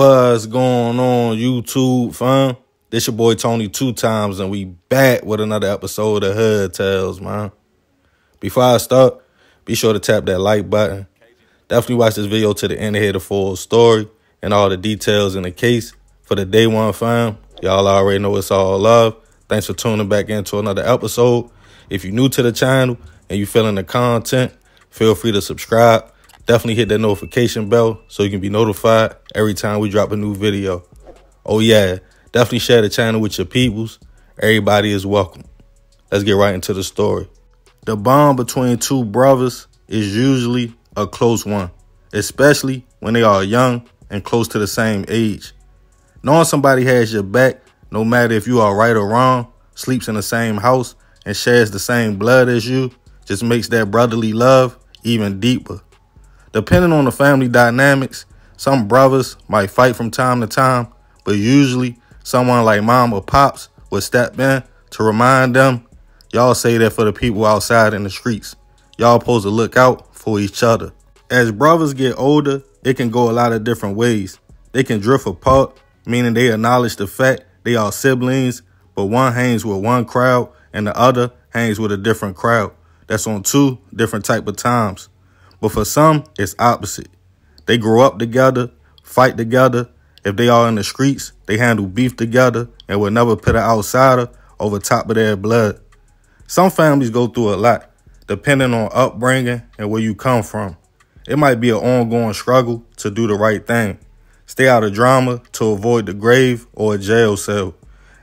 What's going on, YouTube, fam? This your boy Tony 2 times, and we back with another episode of Hood Tales, man. Before I start, be sure to tap that like button. Definitely watch this video to the end to hear the full story and all the details in the case. For the day one, fam, y'all already know it's all love. Thanks for tuning back into another episode. If you're new to the channel and you feeling the content, feel free to subscribe. Definitely hit that notification bell so you can be notified every time we drop a new video. Oh yeah, definitely share the channel with your peoples. Everybody is welcome. Let's get right into the story. The bond between two brothers is usually a close one, especially when they are young and close to the same age. Knowing somebody has your back, no matter if you are right or wrong, sleeps in the same house, and shares the same blood as you, just makes that brotherly love even deeper. Depending on the family dynamics, some brothers might fight from time to time, but usually someone like mom or pops would step in to remind them, y'all say that for the people outside in the streets. Y'all supposed to look out for each other. As brothers get older, it can go a lot of different ways. They can drift apart, meaning they acknowledge the fact they are siblings, but one hangs with one crowd and the other hangs with a different crowd. That's on two different type of times. But for some, it's opposite. They grow up together, fight together. If they are in the streets, they handle beef together and will never put an outsider over top of their blood. Some families go through a lot, depending on upbringing and where you come from. It might be an ongoing struggle to do the right thing. Stay out of drama to avoid the grave or a jail cell.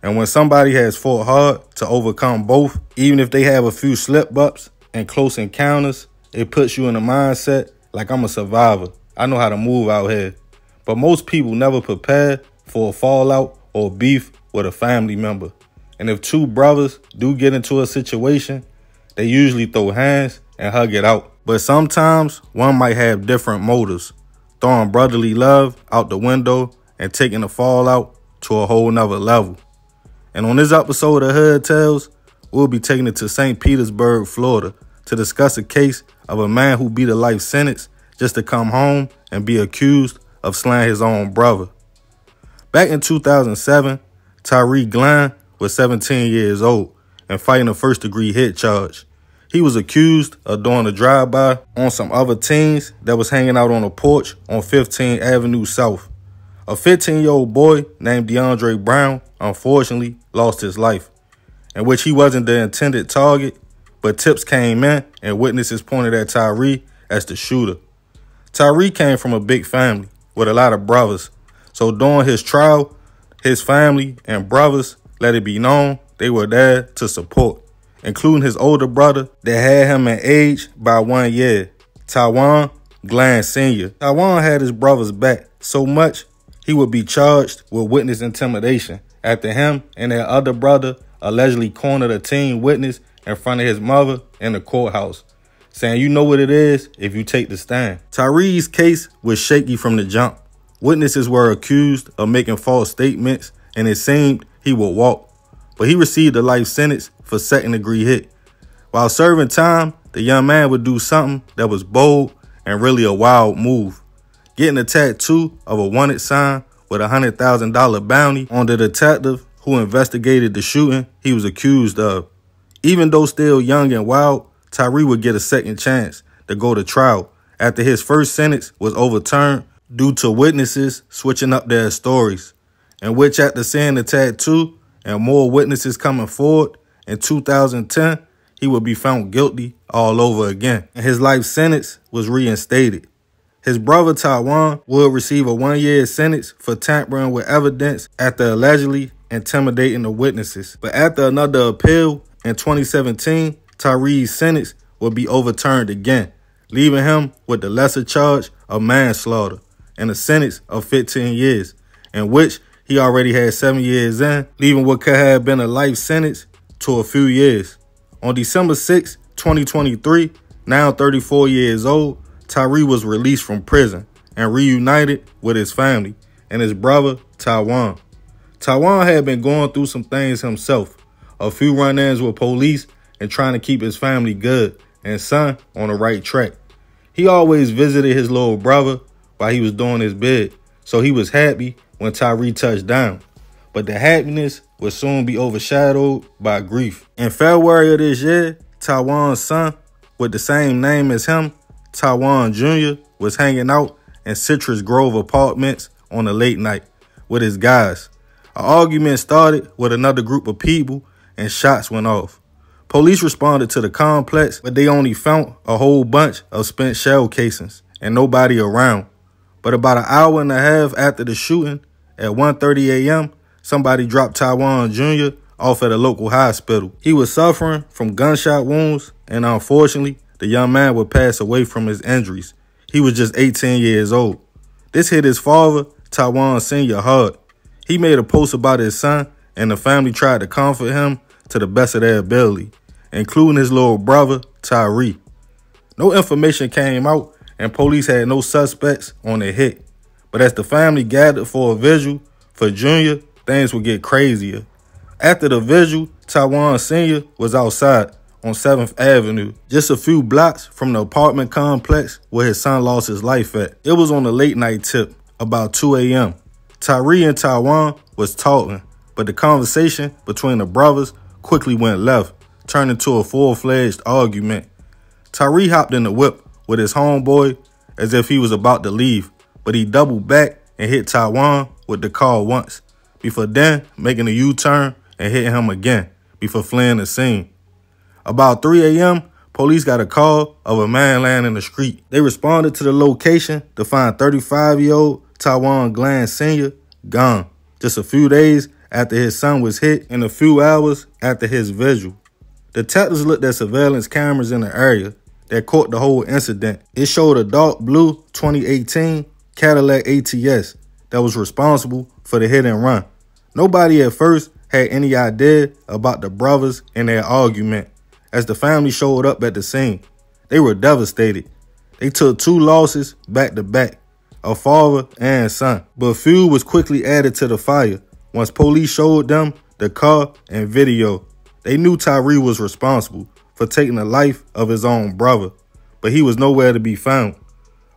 And when somebody has fought hard to overcome both, even if they have a few slip-ups and close encounters, it puts you in a mindset like I'm a survivor. I know how to move out here. But most people never prepare for a fallout or beef with a family member. And if two brothers do get into a situation, they usually throw hands and hug it out. But sometimes one might have different motives, throwing brotherly love out the window and taking the fallout to a whole nother level. And on this episode of Hood Tales, we'll be taking it to St. Petersburg, Florida, to discuss a case of a man who beat a life sentence just to come home and be accused of slaying his own brother. Back in 2007, Tyree Glenn was 17 years old and fighting a first-degree hit charge. He was accused of doing a drive-by on some other teens that was hanging out on a porch on 15th Avenue South. A 15-year-old boy named DeAndre Brown unfortunately lost his life, in which he wasn't the intended target, but tips came in and witnesses pointed at Tyree as the shooter. Tyree came from a big family with a lot of brothers, so during his trial, his family and brothers let it be known they were there to support, including his older brother that had him in age by 1 year, J-Mayne Glenn Sr. J-Mayne had his brother's back so much he would be charged with witness intimidation after him and their other brother allegedly cornered a teen witness in front of his mother in the courthouse, saying you know what it is if you take the stand. Tyree's case was shaky from the jump. Witnesses were accused of making false statements, and it seemed he would walk. But he received a life sentence for second-degree hit. While serving time, the young man would do something that was bold and really a wild move, getting a tattoo of a wanted sign with a $100,000 bounty on the detective who investigated the shooting he was accused of. Even though still young and wild, Tyree would get a second chance to go to trial after his first sentence was overturned due to witnesses switching up their stories, in which after seeing the tattoo and more witnesses coming forward, in 2010, he would be found guilty all over again, and his life sentence was reinstated. His brother J-Mayne would receive a 1-year sentence for tampering with evidence after allegedly intimidating the witnesses. But after another appeal in 2017, Tyree's sentence would be overturned again, leaving him with the lesser charge of manslaughter and a sentence of 15 years, in which he already had 7 years in, leaving what could have been a life sentence to a few years. On December 6, 2023, now 34 years old, Tyree was released from prison and reunited with his family and his brother, J-Mayne. J-Mayne had been going through some things himself, a few run-ins with police and trying to keep his family good and son on the right track. He always visited his little brother while he was doing his bid, so he was happy when Tyree touched down. But the happiness would soon be overshadowed by grief. In February of this year, Tywan's son, with the same name as him, Tywan Jr., was hanging out in Citrus Grove Apartments on a late night with his guys. An argument started with another group of people and shots went off. Police responded to the complex, but they only found a whole bunch of spent shell casings and nobody around. But about an hour and a half after the shooting, at 1:30 a.m., somebody dropped Tywan Jr. off at a local hospital. He was suffering from gunshot wounds, and unfortunately, the young man would pass away from his injuries. He was just 18 years old. This hit his father, Tywan Sr., hard. He made a post about his son, and the family tried to comfort him to the best of their ability, including his little brother, Tyree. No information came out, and police had no suspects on the hit. But as the family gathered for a vigil for Junior, things would get crazier. After the vigil, Tywan Sr. was outside on 7th Avenue, just a few blocks from the apartment complex where his son lost his life at. It was on a late night tip, about 2 a.m. Tyree and Tywan was talking, but the conversation between the brothers quickly went left, turning into a full-fledged argument. Tyree hopped in the whip with his homeboy as if he was about to leave, but he doubled back and hit Tywan with the car once, before then making a U-turn and hitting him again before fleeing the scene. About 3 a.m., police got a call of a man laying in the street. They responded to the location to find 35-year-old Tywan Glenn Sr. gone, just a few days after his son was hit and a few hours after his vigil. Detectives looked at surveillance cameras in the area that caught the whole incident. It showed a dark blue 2018 Cadillac ATS that was responsible for the hit and run. Nobody at first had any idea about the brothers and their argument. As the family showed up at the scene, they were devastated. They took 2 losses back to back, a father and son. But fuel was quickly added to the fire once police showed them the car and video. They knew Tyree was responsible for taking the life of his own brother, but he was nowhere to be found.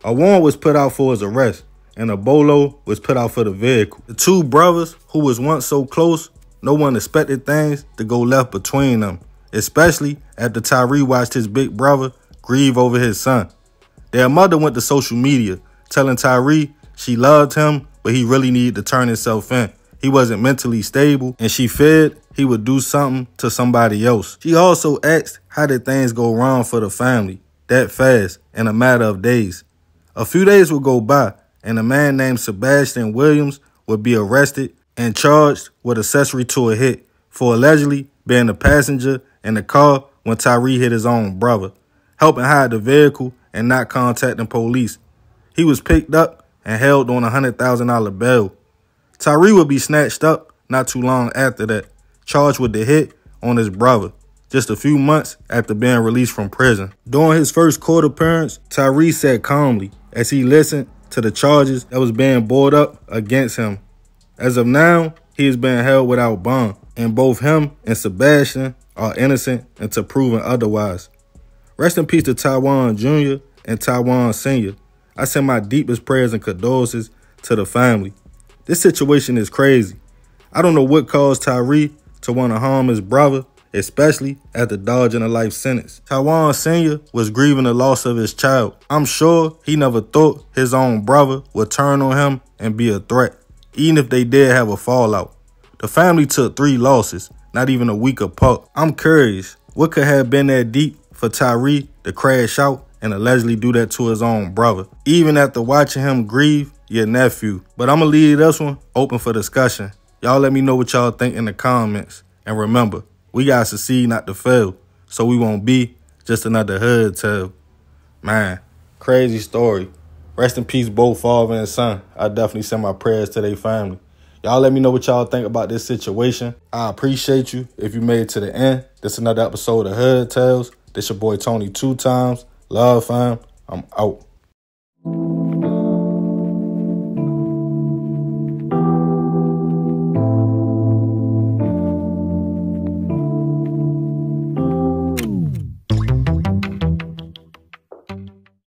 A warrant was put out for his arrest, and a bolo was put out for the vehicle. The 2 brothers, who was once so close, no one expected things to go left between them, especially after Tyree watched his big brother grieve over his son. Their mother went to social media, telling Tyree she loved him, but he really needed to turn himself in. He wasn't mentally stable, and she feared he would do something to somebody else. She also asked how did things go wrong for the family that fast in a matter of days. A few days would go by, and a man named Sebastian Williams would be arrested and charged with accessory to a hit for allegedly being a passenger in the car when Tyree hit his own brother, helping hide the vehicle and not contacting police. He was picked up and held on a $100,000 bail. Tyree would be snatched up not too long after that, charged with the hit on his brother, just a few months after being released from prison. During his first court appearance, Tyree sat calmly as he listened to the charges that was being brought up against him. As of now, he is being held without bond, and both him and Sebastian are innocent until proven otherwise. Rest in peace to Tywan Jr. and Tywan Sr. I send my deepest prayers and condolences to the family. This situation is crazy. I don't know what caused Tyree to want to harm his brother, especially after dodging a life sentence. Tywan Sr. was grieving the loss of his child. I'm sure he never thought his own brother would turn on him and be a threat, even if they did have a fallout. The family took 3 losses, not even a week apart. I'm curious, what could have been that deep for Tyree to crash out and allegedly do that to his own brother, even after watching him grieve your nephew? But I'm going to leave this one open for discussion. Y'all let me know what y'all think in the comments. And remember, we got to succeed, not to fail, so we won't be just another hood tale. Man, crazy story. Rest in peace, both father and son. I definitely send my prayers to their family. Y'all let me know what y'all think about this situation. I appreciate you if you made it to the end. This is another episode of Hood Tales. This your boy Tony 2 times. Love, fam. I'm out.